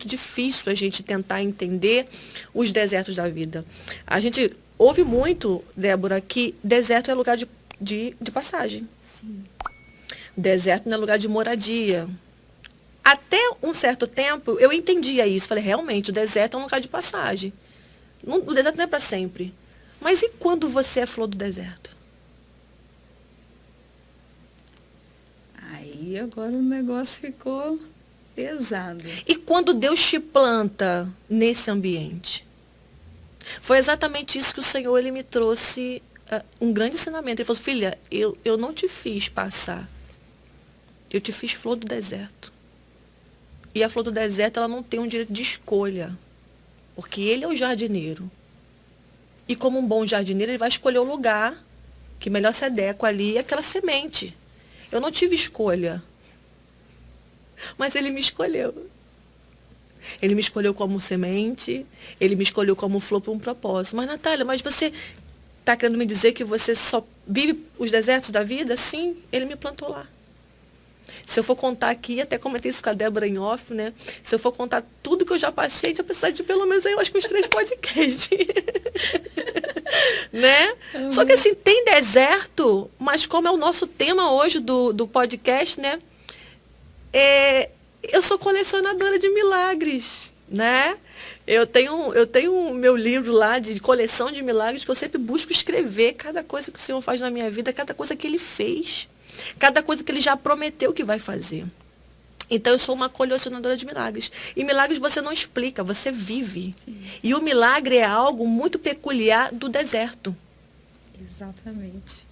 muito difícil a gente tentar entender os desertos da vida. A gente ouve muito, Débora, que deserto é lugar de passagem. Sim. Deserto não é lugar de moradia. Até um certo tempo, eu entendia isso. Falei, realmente, o deserto é um lugar de passagem. O deserto não é para sempre. Mas e quando você é flor do deserto? Aí agora o negócio ficou pesado. E quando Deus te planta nesse ambiente? Foi exatamente isso que o Senhor ele me trouxe um grande ensinamento. Ele falou, filha, eu não te fiz passar. Eu te fiz flor do deserto. E a flor do deserto, ela não tem um direito de escolha. Porque ele é o jardineiro. E como um bom jardineiro, ele vai escolher o lugar que melhor se adequa ali, aquela semente. Eu não tive escolha. Mas ele me escolheu. Ele me escolheu como semente, ele me escolheu como flor por um propósito. Mas, Natália, mas você está querendo me dizer que você só vive os desertos da vida? Sim, ele me plantou lá. Se eu for contar aqui, até comentei isso com a Débora em off, né? Se eu for contar tudo que eu já passei, a gente vai precisar de pelo menos, eu acho que uns 3 podcasts. Né? Só que assim, tem deserto, mas como é o nosso tema hoje do podcast, né? Eu sou colecionadora de milagres, né? Eu tenho meu livro lá de coleção de milagres que eu sempre busco escrever cada coisa que o Senhor faz na minha vida, cada coisa que Ele fez, cada coisa que Ele já prometeu que vai fazer. Então, eu sou uma colecionadora de milagres. E milagres você não explica, você vive. Sim. E o milagre é algo muito peculiar do deserto. Exatamente.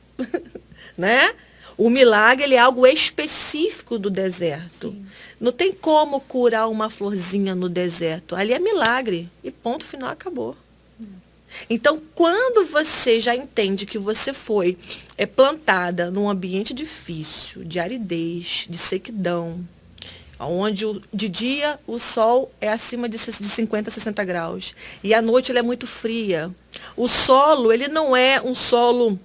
Né? O milagre ele é algo específico do deserto. Sim. Não tem como curar uma florzinha no deserto. Ali é milagre. E ponto final, acabou. Então, quando você já entende que você foi plantada num ambiente difícil, de aridez, de sequidão, onde de dia o sol é acima de 50, 60 graus. E à noite ele é muito fria. O solo, ele não é um solo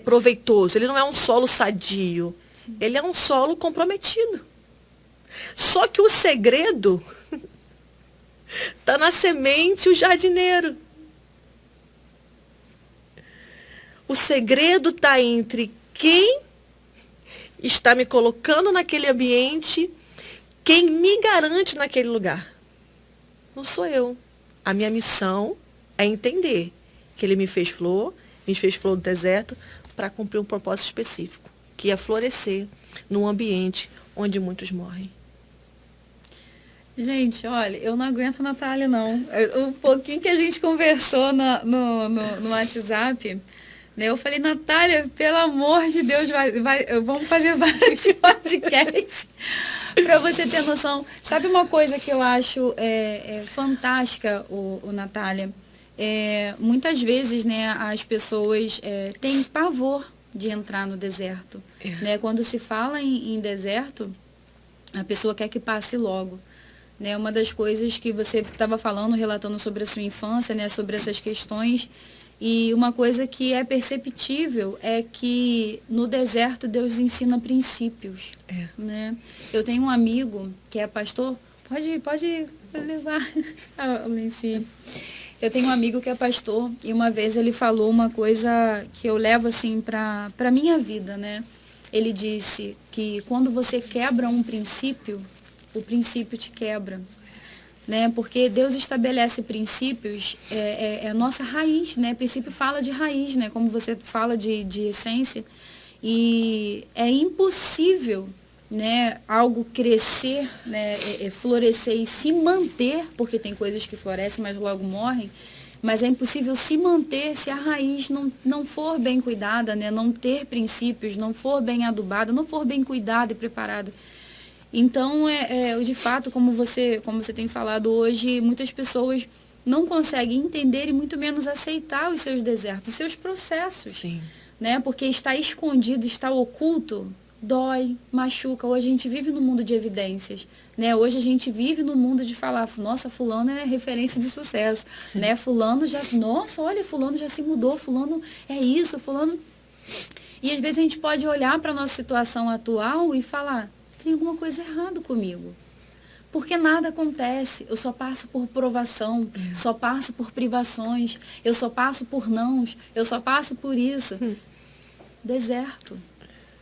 proveitoso, ele não é um solo sadio. Sim. Ele é um solo comprometido. Só que o segredo está na semente, o jardineiro. O segredo está entre quem está me colocando naquele ambiente, quem me garante naquele lugar. Não sou eu. A minha missão é entender que ele me fez flor do deserto, para cumprir um propósito específico, que é florescer num ambiente onde muitos morrem. Gente, olha, eu não aguento a Natália, não. O pouquinho que a gente conversou no WhatsApp, né, eu falei, Natália, pelo amor de Deus, vamos fazer vários podcasts para você ter noção. Sabe uma coisa que eu acho fantástica, Natália? Muitas vezes, né, as pessoas têm pavor de entrar no deserto. Né? Quando se fala em deserto, a pessoa quer que passe logo. Né? Uma das coisas que você estava falando, relatando sobre a sua infância, né, sobre essas questões, e uma coisa que é perceptível é que no deserto Deus ensina princípios. Né? Eu tenho um amigo que é pastor, pode levar o lencinho. Eu tenho um amigo que é pastor e uma vez ele falou uma coisa que eu levo assim para a minha vida, né? Ele disse que quando você quebra um princípio, o princípio te quebra. Né? Porque Deus estabelece princípios, é a nossa raiz, né? Princípio fala de raiz, né? Como você fala de essência. E é impossível, né, algo crescer, né, florescer e se manter, porque tem coisas que florescem, mas logo morrem, mas é impossível se manter se a raiz não for bem cuidada, né, não ter princípios, não for bem adubada, não for bem cuidada e preparada. Então, de fato, como você tem falado hoje, muitas pessoas não conseguem entender e muito menos aceitar os seus desertos, os seus processos. Sim. Né, porque está escondido, está oculto, dói, machuca. Hoje a gente vive no mundo de evidências, né? Hoje a gente vive no mundo de falar, nossa, fulano é referência de sucesso, né? Fulano já, nossa, olha, fulano já se mudou, fulano é isso, fulano... E às vezes a gente pode olhar para a nossa situação atual e falar, tem alguma coisa errada comigo. Porque nada acontece. Eu só passo por provação, só passo por privações, eu só passo por nãos, eu só passo por isso. Deserto.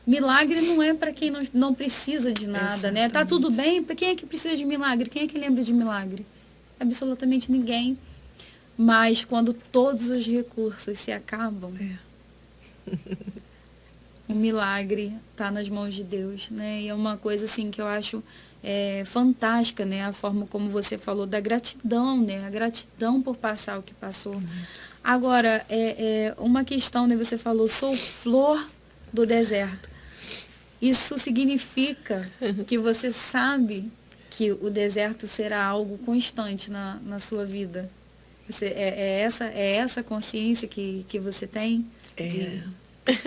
Milagre não é para quem não precisa de nada, né? Tá tudo bem, quem é que precisa de milagre? Quem é que lembra de milagre? Absolutamente ninguém. Mas quando todos os recursos se acabam, o milagre está nas mãos de Deus, né? E é uma coisa assim que eu acho fantástica, né? A forma como você falou da gratidão, né? A gratidão por passar o que passou. Agora, uma questão, né? Você falou, sou flor do deserto. Isso significa que você sabe que o deserto será algo constante na sua vida. É essa consciência que você tem de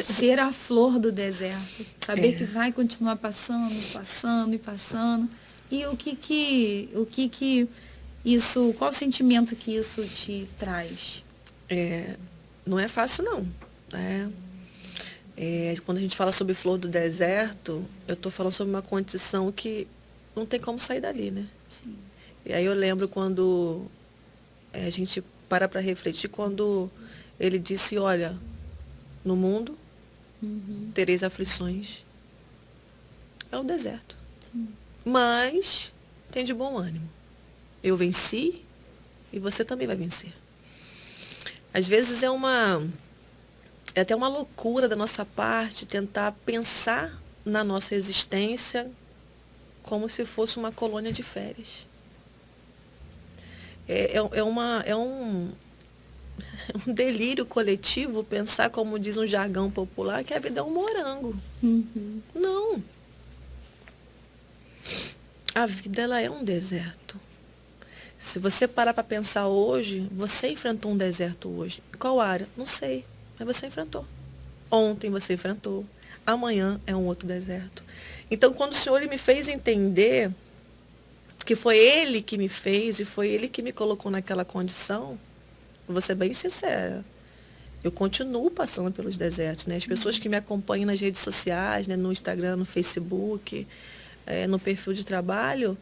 ser a flor do deserto. Saber que vai continuar passando, passando e passando. E o que isso, qual o sentimento que isso te traz? Não é fácil, não. Quando a gente fala sobre flor do deserto, eu estou falando sobre uma condição que não tem como sair dali, né? Sim. E aí eu lembro quando a gente para refletir, quando ele disse, olha, no mundo tereis aflições. É o deserto. Sim. Mas tem de bom ânimo. Eu venci e você também vai vencer. Às vezes é até uma loucura da nossa parte tentar pensar na nossa existência como se fosse uma colônia de férias. É um delírio coletivo pensar, como diz um jargão popular, que a vida é um morango. Não. A vida, ela é um deserto. Se você parar para pensar hoje, você enfrentou um deserto hoje. Em qual área? Não sei. Mas você enfrentou. Ontem você enfrentou. Amanhã é um outro deserto. Então, quando o Senhor me fez entender que foi Ele que me fez e foi Ele que me colocou naquela condição, vou ser bem sincera, eu continuo passando pelos desertos, né? As pessoas que me acompanham nas redes sociais, né? No Instagram, no Facebook, no perfil de trabalho,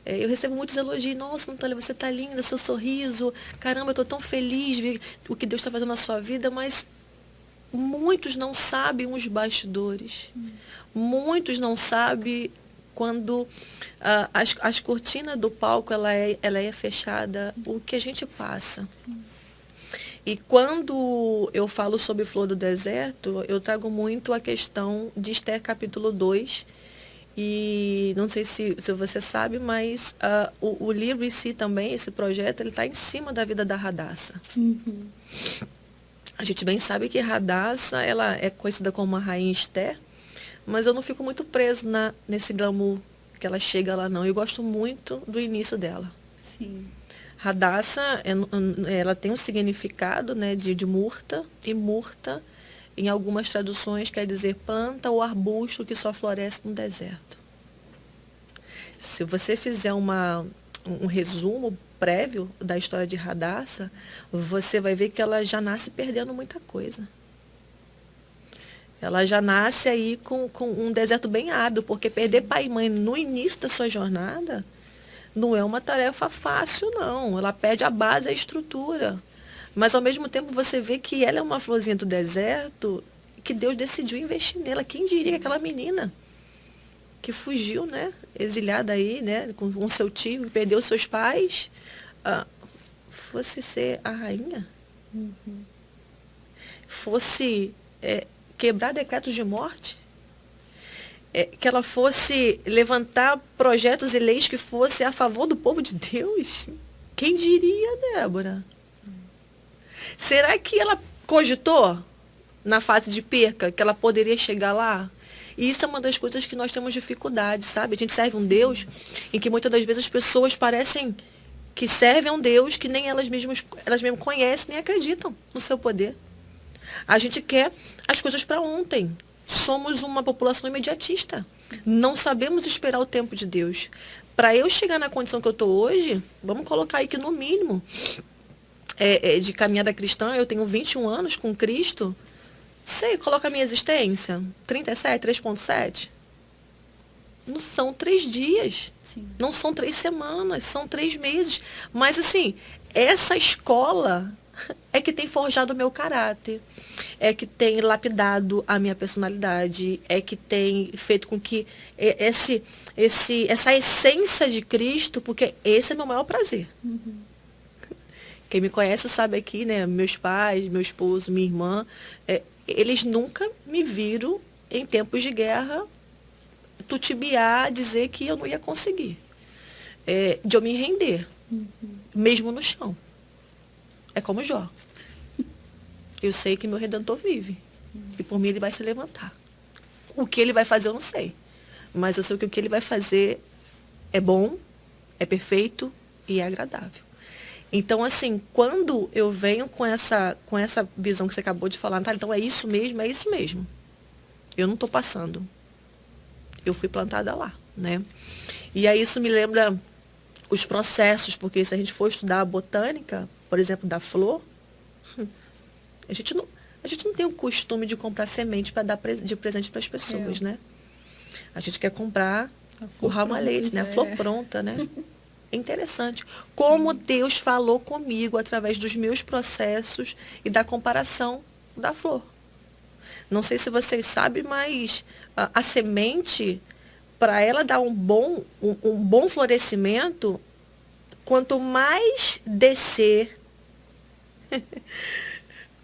eu recebo muitos elogios. Nossa, Natália, você tá linda, seu sorriso. Caramba, eu tô tão feliz de ver o que Deus está fazendo na sua vida, mas muitos não sabem os bastidores. Muitos não sabem quando as cortinas do palco ela é fechada, o que a gente passa. Sim. E quando eu falo sobre flor do deserto, eu trago muito a questão de Esther capítulo 2. E não sei se você sabe, mas o livro em si também, esse projeto, ele está em cima da vida da Radassa. A gente bem sabe que Radassa, ela é conhecida como a rainha Esther, mas eu não fico muito preso nesse glamour que ela chega lá, não. Eu gosto muito do início dela. Sim. Radassa, ela tem um significado, né, de murta, e murta, em algumas traduções, quer dizer planta ou arbusto que só floresce no deserto. Se você fizer um resumo prévio da história de Radassa, você vai ver que ela já nasce perdendo muita coisa. Ela já nasce aí com um deserto bem árduo, porque perder pai e mãe no início da sua jornada não é uma tarefa fácil, não. Ela perde a base, a estrutura. Mas, ao mesmo tempo, você vê que ela é uma florzinha do deserto, que Deus decidiu investir nela. Quem diria que aquela menina que fugiu, né, exilhada aí, né, com seu tio, que perdeu seus pais, fosse ser a rainha? Fosse quebrar decretos de morte? Que ela fosse levantar projetos e leis que fossem a favor do povo de Deus? Quem diria, Débora? Será que ela cogitou, na fase de perca, que ela poderia chegar lá? E isso é uma das coisas que nós temos dificuldade, sabe? A gente serve um Deus em que muitas das vezes as pessoas parecem que servem a um Deus que nem elas mesmas conhecem nem acreditam no seu poder. A gente quer as coisas para ontem. Somos uma população imediatista. Não sabemos esperar o tempo de Deus. Para eu chegar na condição que eu estou hoje, vamos colocar aí que no mínimo de caminhada cristã, eu tenho 21 anos com Cristo. Sei, coloca a minha existência, 37, 3.7. Não são 3 dias. Sim. Não são 3 semanas, são 3 meses. Mas assim, essa escola é que tem forjado o meu caráter, é que tem lapidado a minha personalidade, é que tem feito com que essa essência de Cristo, porque esse é meu maior prazer. Quem me conhece sabe aqui, né? Meus pais, meu esposo, minha irmã, eles nunca me viram em tempos de guerra tutibiar, dizer que eu não ia conseguir. De eu me render, mesmo no chão. É como Jó. Eu sei que meu Redentor vive. E por mim ele vai se levantar. O que ele vai fazer eu não sei. Mas eu sei que o que ele vai fazer é bom, é perfeito e é agradável. Então, assim, quando eu venho com essa visão que você acabou de falar, Natália, então é isso mesmo, é isso mesmo. Eu não estou passando. Eu fui plantada lá, né? E aí isso me lembra os processos, porque se a gente for estudar a botânica, por exemplo, da flor, a gente não tem o costume de comprar semente para dar de presente para as pessoas, né? A gente quer comprar o ramalhete, né? A flor pronta, né? É interessante. Como Deus falou comigo através dos meus processos e da comparação da flor. Não sei se vocês sabem, mas a semente, para ela dar um bom florescimento, quanto mais descer,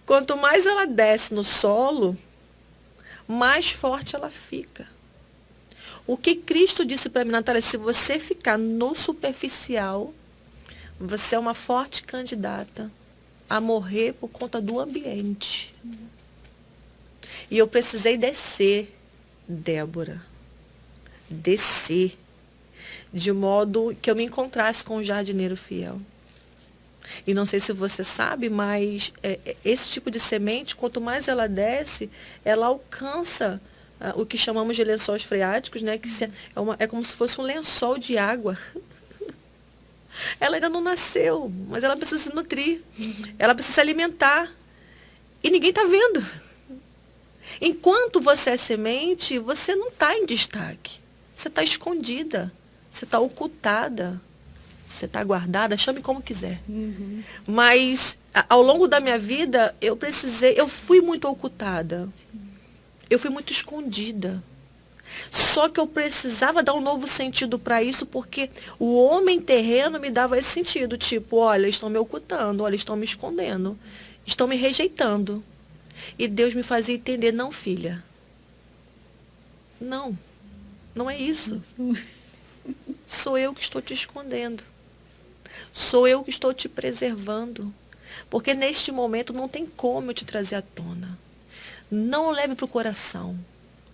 quanto mais ela desce no solo, mais forte ela fica. O que Cristo disse para mim, Natália, se você ficar no superficial, você é uma forte candidata a morrer por conta do ambiente. E eu precisei descer, Débora. Descer. De modo que eu me encontrasse com o jardineiro fiel. E não sei se você sabe, mas esse tipo de semente, quanto mais ela desce, ela alcança o que chamamos de lençóis freáticos, né? Que é como se fosse um lençol de água. Ela ainda não nasceu, mas ela precisa se nutrir. Ela precisa se alimentar. E ninguém está vendo. Enquanto você é semente, você não está em destaque. Você está escondida. Você está ocultada. Você está guardada, chame como quiser. Mas ao longo da minha vida, eu fui muito ocultada. Eu fui muito escondida. Só que eu precisava dar um novo sentido para isso, porque o homem terreno me dava esse sentido. Tipo, olha, estão me ocultando, olha, estão me escondendo, estão me rejeitando. E Deus me fazia entender, não, filha. Não, não é isso. Sou eu que estou te escondendo. Sou eu que estou te preservando. Porque neste momento não tem como eu te trazer à tona. Não leve para o coração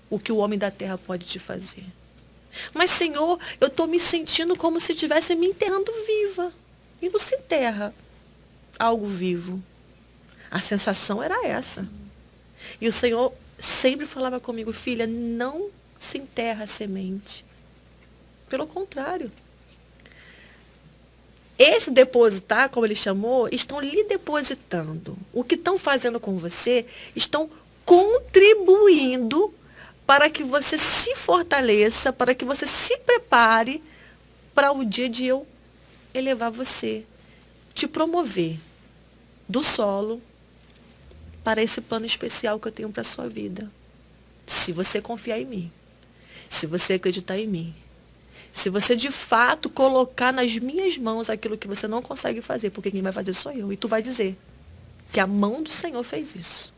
o que o homem da terra pode te fazer. Mas, Senhor, eu estou me sentindo como se estivesse me enterrando viva. E não se enterra algo vivo. A sensação era essa. E o Senhor sempre falava comigo, filha, não se enterra a semente. Pelo contrário. Esse depositar, como ele chamou, estão lhe depositando. O que estão fazendo com você, estão contribuindo para que você se fortaleça, para que você se prepare para o dia de eu elevar você, te promover do solo para esse plano especial que eu tenho para a sua vida. Se você confiar em mim, se você acreditar em mim, se você de fato colocar nas minhas mãos aquilo que você não consegue fazer, porque quem vai fazer sou eu. E tu vai dizer que a mão do Senhor fez isso.